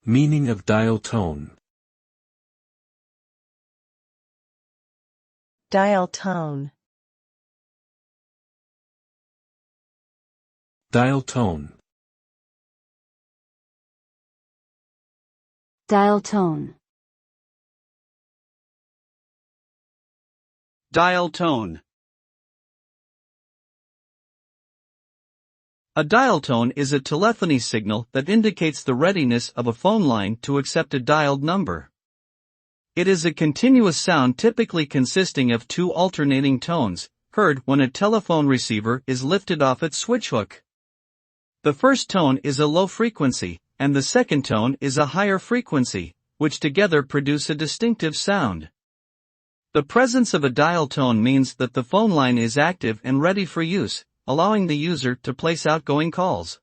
Meaning of dial tone. Dial tone. Dial tone. Dial tone. Dial tone. A dial tone is a telephony signal that indicates the readiness of a phone line to accept a dialed number. It is a continuous sound typically consisting of two alternating tones, heard when a telephone receiver is lifted off its switchhook. The first tone is a low frequency, and the second tone is a higher frequency, which together produce a distinctive sound. The presence of a dial tone means that the phone line is active and ready for use, allowing the user to place outgoing calls.